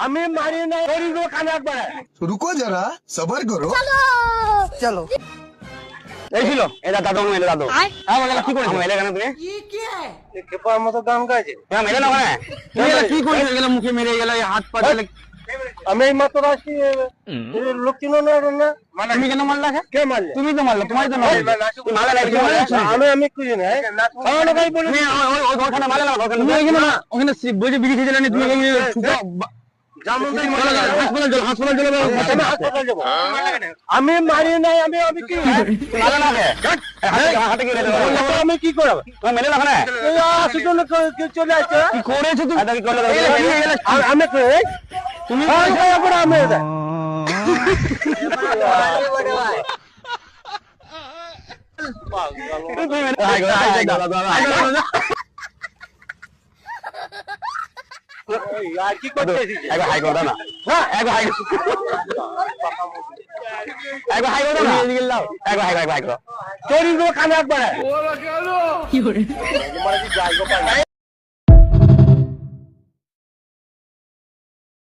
আমি মারি না ওই গো কানে একবার रुको जरा सबर करो চলো এই ছিল এটা দাদু মেলে দাদু হ্যাঁ বলে কি করেছো মেলে কেন তুমি খেপার মতো গান গাইছে হ্যাঁ মেলে না মানে তুমি এটা কি করেছো গেল মুখে মেরে গেল এই হাত পা দিলে আমি এই মাত্র আসছি লোক চিনো না না মানে তুমি কেন মারলা কে মারলে তুমি তো মারলা তোমারই তো নয় তুমি মারলা না কি মারলা আমি খুঁজি না খাওয়ানো ভাই বলে তুমি ওই ঘরখানে মারলা না ঘরখানে তুমি ওখানে না ওখানে বুঝে বিড়ি খেয়ে দিলে তুমি ওখানে যেমন তাই হাসপাতাল চলে যাও আমি হাসপাতাল যাবো আমি মারি নাই আমি আমি কি মারলা না হাতে কি রে আমি কি করব তুমি মেলে না ওখানে এই আসি জন্য কি চলে আসছে কি করেছো তুমি এটা কি করলে আমি তুমি করে আমি এটা কি করতেছিস একবার হাই করো না একবার হাই একবার হাই করো না একবার হাই করো তোর কানে একবার কি করে মানে কি যাই গো